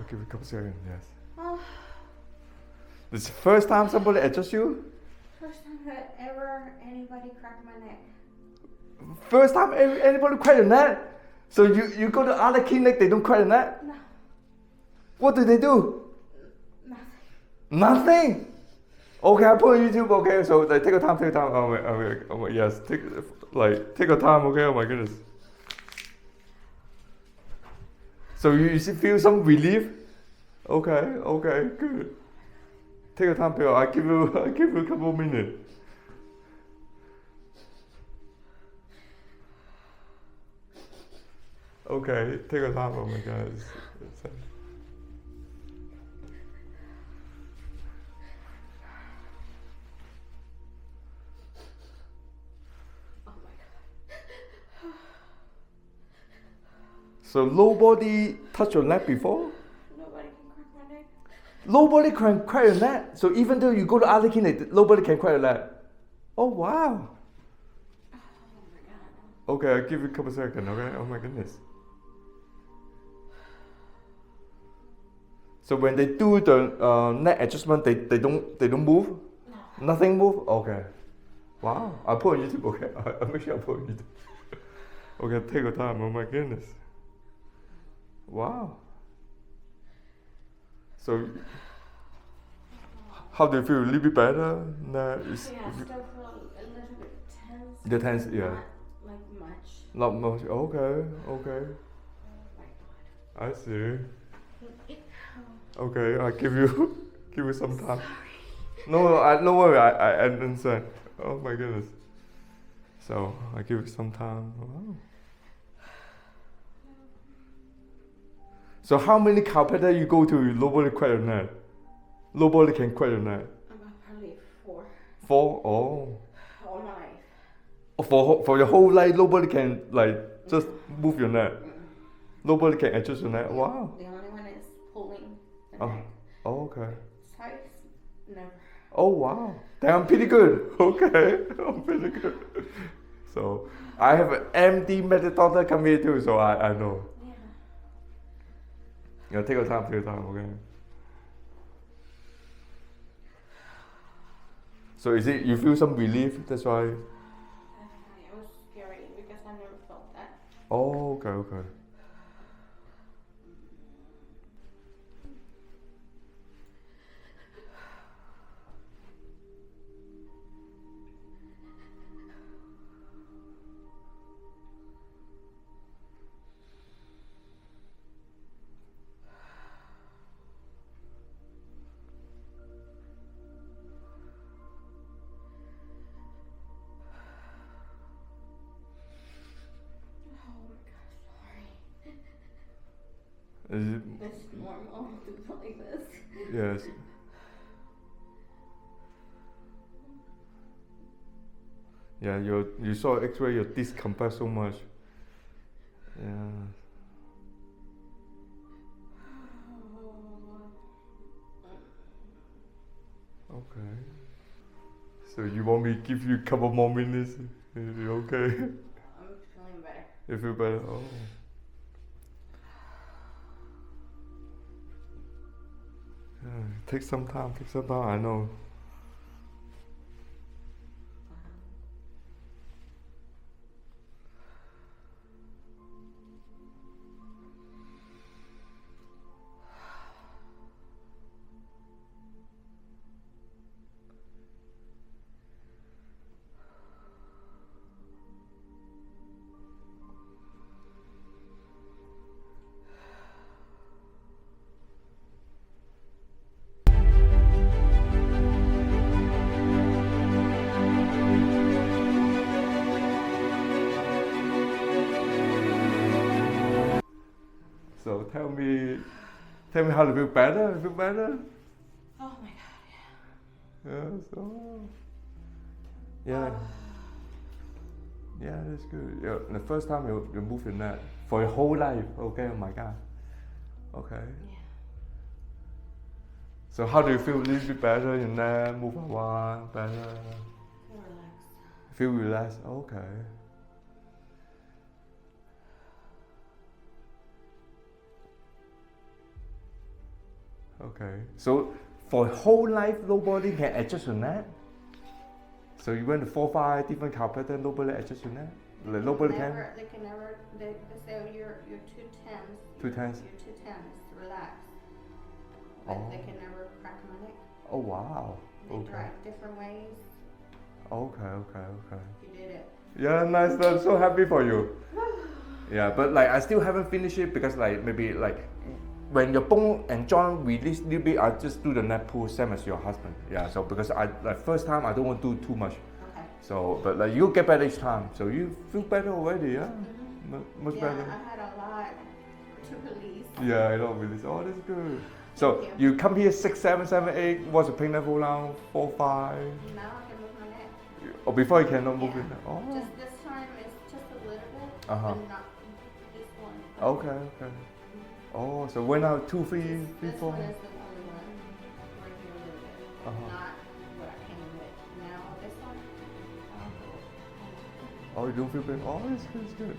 give it a couple seconds, yes. Oh, This is the first time somebody adjusts you? first time that ever anybody cracked my neck. First time anybody crack your neck? So you go to other clinic, they don't crack your neck? No. What do they do? Nothing. Nothing? Okay, I put on YouTube, okay, so like, take your time. Oh my, yes, take your time, okay, oh my goodness. So you feel some relief? Okay, good. Take your time, Bill. I give you a couple minutes. Okay, take your time. Oh my God. Oh my God. So nobody touched your neck before? Nobody can crack my neck. Nobody can crack your neck. So even though you go to other clinic, nobody can crack your neck. Oh wow. Oh my God. Okay, I'll give you a couple seconds, okay? Oh my goodness. So when they do the neck adjustment, they don't move? No. Nothing move? Okay. Wow. I'll put on YouTube, okay? I'll make sure I put on YouTube. Okay, take your time, oh my goodness. Wow. So how do you feel? A little bit better? No, Yeah, I still feel a little bit tense. the tense, yeah. Not like much. Not much. Okay. Oh my God. I see. Okay, I give you some time. Sorry. No worry. I understand. Oh my goodness. So I give you some time. Wow. So how many chiropractors you go to? Nobody crack your neck. Nobody can crack your neck. About probably 4. 4? Oh. All my life. For your whole life, nobody can like just move your neck. Nobody can adjust your neck. Wow. The only one is pulling the Oh. neck. Oh, okay. Sides, never. Oh wow. Then I'm pretty good. Okay. I'm pretty good. So I have an MD medical doctor come here too, so I know. Yeah. Yeah, take your time, okay? So is it you feel some relief? That's why. It was scary because I never felt that. Oh, okay. Is it? It's normal to feel like this. Yes. Yeah, you saw X-ray. Your disc compressed so much. Yeah. Okay. So you want me to give you a couple more minutes? You okay? I'm feeling better. You feel better? Oh. Yeah, take some time, I know. So tell me how to feel better. You feel better? Oh my God, yeah. Yeah. So. Yeah. Yeah, that's good. Yeah, the first time you move your neck for your whole life. Okay. Oh my God. Okay. Yeah. So how do you feel? A little bit better? Your neck move around better. Feel relaxed. Feel relaxed. Okay. Okay. So for whole life, nobody can adjust your neck. So you went to 4-5 different chiropractors, nobody adjust your neck. Like nobody can. They can never. They say you're too tense. Too tense. You're too tense. Relax. But Oh. they can never crack my neck. Oh wow. They Okay. try different ways. Okay. You did it. Yeah, nice. I'm so happy for you. Yeah, but like I still haven't finished it because like maybe like when your bone and joint release a little bit, I just do the neck pull same as your husband. Yeah, so because I like first time I don't want to do too much. Okay. So but like you get better each time. So you feel better already, yeah? Much Yeah, better. I had a lot to release. Yeah, I know release. Oh, that's good. So Thank you come here 6, 7, 7, 8. What's the pain level now? 4, 5. Now I can move my neck. Or before you cannot move Yeah. it. Oh. Just this time it's just a little bit, Uh-huh. but not this one. Okay. Oh, so went out 2, 3, 3, This 4. one is the only one right here a little bit. Uh-huh. Not what I came with. Now this one, I don't feel. Oh, you don't feel pain? Oh, it's good.